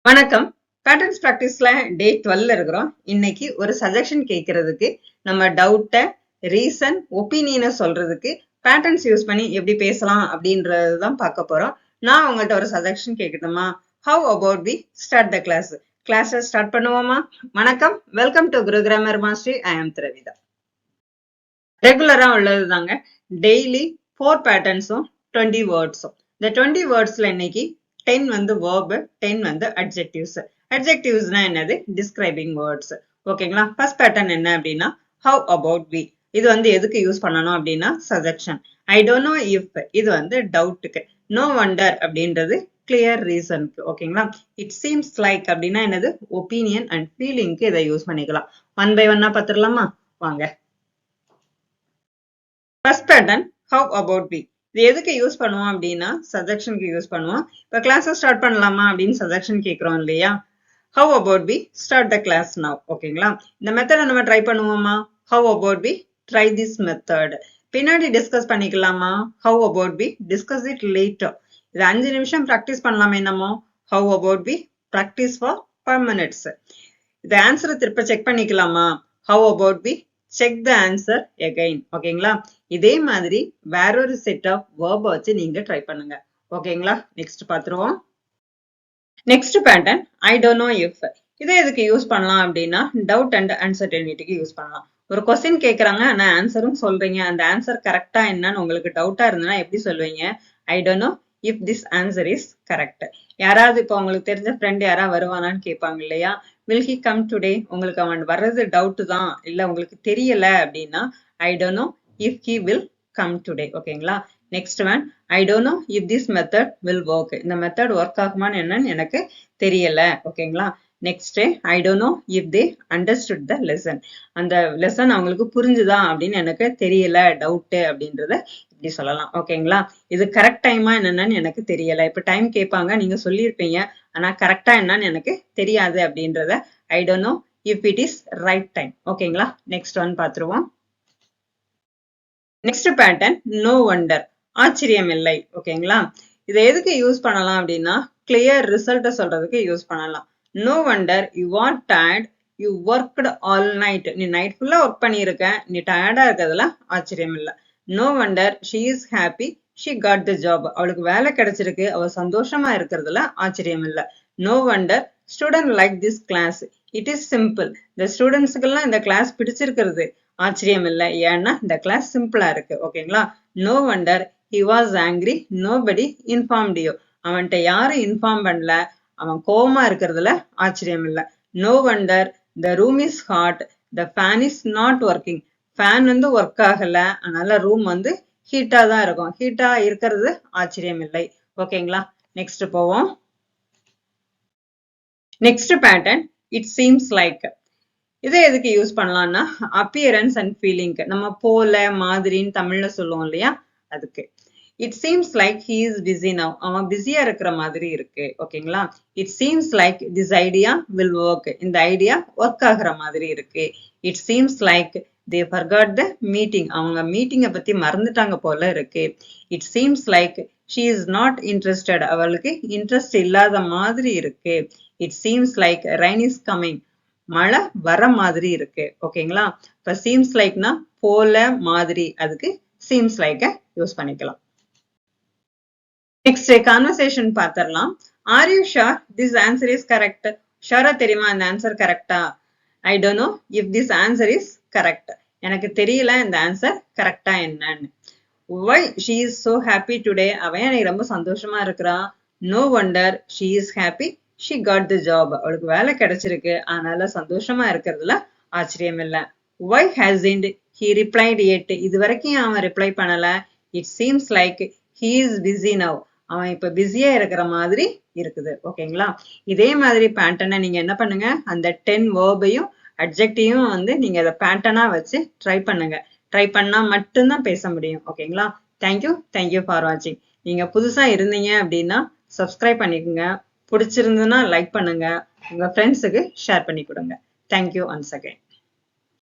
வணக்கம். பேட்டர்ன்ஸ் பிராக்டிஸ்ல டே 12 இருக்கிறோம். இன்னைக்கு ஒரு சஜஷன் கேட்கறதுக்கு நம்ம டவுட்ட ரீசன் ஒப்பீனியனை சொல்றதுக்கு பேட்டர்ன்ஸ் யூஸ் பண்ணி எப்படி பேசலாம் அப்படின்றதுதான் பார்க்க போறோம். நான் உங்கள்கிட்ட ஒரு சஜஷன் கேட்கணுமா? How about we start the class? கிளாஸை ஸ்டார்ட் பண்ணுவோமா? வணக்கம், welcome to Guru grammar mastery. I am Dravitha. ரெகுலரா உள்ளது தாங்க. டெய்லி 4 பேட்டர்ன்ஸும் 20 வேர்ட்ஸும். இந்த 20 வேர்ட்ஸ்ல இன்னைக்கு 10 வந்து verb, 10 வந்து adjectives. Adjectivesனா என்னது? Describing words. ஓகேங்களா? ஃபர்ஸ்ட் பேட்டர்ன் என்ன அப்படின்னா how about we. இது வந்து எதுக்கு யூஸ் பண்ணணும் அப்படின்னா suggestion. I don't know if இது வந்து டவுட்டுக்கு. No wonder அப்படின்றது கிளியர் ரீசனுக்கு. ஓகேங்களா? It seems like அப்படின்னா என்னது? ஒப்பீனியன் அண்ட் ஃபீலிங்க்கு இதை யூஸ் பண்ணிக்கலாம். ஒன் பை ஒன்னா பார்த்துடலாமா? வாங்க. First pattern how about we. இது எதுக்கு யூஸ் பண்ணுவோம் அப்படின்னா சஜெக்ஷனுக்கு யூஸ் பண்ணுவோம். இப்போ கிளாஸை ஸ்டார்ட் பண்ணலாமா அப்படின்னு சஜெக்ஷன் கேட்குறோம் இல்லையா? how about we start the class now. ஓகேங்களா? இந்த மெத்தடை நம்ம ட்ரை பண்ணுவோமா? how about we try this method. பின்னாடி டிஸ்கஸ் பண்ணிக்கலாமா? how about we discuss it later. இது 5 நிமிஷம் ப்ராக்டிஸ் பண்ணலாமே என்னமோ? how about we practice for 5 minutes. இது ஆன்சரை திருப்ப செக் பண்ணிக்கலாமா? how about we check the answer again. ஓகேங்களா? இதே மாதிரி வேறொரு செட் ஆஃப் verb வச்சு நீங்க ட்ரை பண்ணுங்க. ஓகேங்களா? நெக்ஸ்ட் பாத்துருவோம். Next pattern I don't know if. இதை எதுக்கு யூஸ் பண்ணலாம் அப்படின்னா டவுட் அண்ட் அன்சர்டனிட்டிக்கு யூஸ் பண்ணலாம். ஒரு கொஸ்டின் கேட்கறாங்க, ஆனா ஆன்சரும் சொல்றீங்க. அந்த ஆன்சர் கரெக்டா என்னன்னு உங்களுக்கு டவுட்டா இருந்ததுன்னா எப்படி சொல்லுவீங்க? I don't know if this answer is correct. யாராவது இப்போ உங்களுக்கு தெரிஞ்ச ஃப்ரெண்ட் யாராவது வருவானான்னு கேட்பாங்க இல்லையா? will he come today. உங்களுக்கு அவன் வர்றது டவுட் தான், இல்ல உங்களுக்கு தெரியல அப்படின்னா I don't know if he will come today. ஓகேங்களா? Next one I don't know if this method will work. இந்த மெத்தட் ஒர்க் ஆகுமான்னு என்னன்னு எனக்கு தெரியல. ஓகேங்களா? Next I don't know if they understood the lesson. அந்த லெசன் அவங்களுக்கு புரிஞ்சுதா அப்படின்னு எனக்கு தெரியல, டவுட் அப்படின்றத இப்படி சொல்லலாம். ஓகேங்களா? இது கரெக்ட் டைமா என்னன்னு எனக்கு தெரியல. இப்ப டைம் கேட்பாங்க, நீங்க சொல்லியிருப்பீங்க, ஆனா கரெக்டா என்னன்னு எனக்கு தெரியாது அப்படின்றத I don't know if it is right time. ஓகேங்களா? நெக்ஸ்ட் ஒன் பாத்துருவோம். Next pattern no wonder. ஆச்சரியம் இல்லை. ஓகேங்களா? இதை எதுக்கு யூஸ் பண்ணலாம் அப்படின்னா கிளியர் ரிசல்ட் சொல்றதுக்கு யூஸ் பண்ணலாம். no wonder you are tired, you worked all night. நீ நைட் ஃபுல்லா ஒர்க் பண்ணியிருக்க, நீ டயர்டா இருக்கிறதுல ஆச்சரியம் இல்லை. no wonder she is happy, she got the job. அவளுக்கு வேலை கிடைச்சிருக்கு, அவ சந்தோஷமா இருக்கிறதுல ஆச்சரியம் இல்லை. no wonder student like this class, it is simple. இந்த ஸ்டூடெண்ட்ஸுக்கெல்லாம் இந்த கிளாஸ் பிடிச்சிருக்கிறது ஆச்சரியம் இல்லை, ஏன்னா இந்த கிளாஸ் சிம்பிளா இருக்கு. ஓகேங்களா? no wonder he was angry, nobody informed you. அவன்கிட்ட யாரும் இன்ஃபார்ம் பண்ணல, அவன் கோவமா இருக்கிறதுல ஆச்சரியம் இல்லை. no wonder the room is hot, the fan is not working. Fan வந்து ஒர்க் ஆகல, அதனால ரூம் வந்து ஹீட்டா தான் இருக்கும். ஹீட்டா இருக்கிறது ஆச்சரியம் இல்லை. ஓகேங்களா? நெக்ஸ்ட் போவோம். Next pattern it seems like. இதை எதுக்கு யூஸ் பண்ணலாம்னா அப்பியரன்ஸ் அண்ட் ஃபீலிங். நம்ம போல மாதிரின்னு தமிழ்ல சொல்லுவோம் இல்லையா? அதுக்கு it seems like he is busy now. அவன் பிஸியா இருக்கிற மாதிரி இருக்கு. ஓகேங்களா? it seems like this idea will work. இந்த ஐடியா ஒர்க் ஆகுற மாதிரி இருக்கு. it seems like they forgot the meeting. அவங்க மீட்டிங்கை பத்தி மறந்துட்டாங்க போல இருக்கு. it seems like she is not interested. அவளுக்கு இன்ட்ரெஸ்ட் இல்லாத மாதிரி இருக்கு. it seems like rain is coming. மழை வர மாதிரி இருக்கு. ஓகேங்களா? இப்ப seems likeனா போல மாதிரி, அதுக்கு seems like யூஸ் பண்ணிக்கலாம். நெக்ஸ்ட் கான்வர்சேஷன் பாத்திரலாம். Are you sure this answer is correct? ஷூரா தெரியுமா இந்த ஆன்சர் கரெக்டா? I don't know if this answer is correct. எனக்கு தெரியல இந்த ஆன்சர் கரெக்டா என்னன்னு. Why she is so happy today? அவன் எனக்கு ரொம்ப சந்தோஷமா இருக்கிறா. No wonder she is happy, she got the job. அவளுக்கு வேலை கிடைச்சிருக்கு, அதனால சந்தோஷமா இருக்கிறதுல ஆச்சரியம் இல்லை. Why hasn't he replied yet? இது வரைக்கும் அவன் ரிப்ளை பண்ணல. It seems like he is busy now. அவன் இப்ப பிஸியா இருக்கிற மாதிரி இருக்குது. ஓகேங்களா? இதே மாதிரி பேட்டர்னை நீங்க என்ன பண்ணுங்க, அந்த 10 வேர்பையும் அட்ஜெக்டிவும் வந்து நீங்க அதை பேட்டர்னா வச்சு ட்ரை பண்ணுங்க. ட்ரை பண்ணா மட்டும்தான் பேச முடியும். ஓகேங்களா? தேங்க்யூ ஃபார் வாட்சிங். நீங்க புதுசா இருந்தீங்க அப்படின்னா சப்ஸ்கிரைப் பண்ணிக்கோங்க. பிடிச்சிருந்ததுன்னா லைக் பண்ணுங்க, உங்க ஃப்ரெண்ட்ஸுக்கு ஷேர் பண்ணி கொடுங்க. Thank you once again.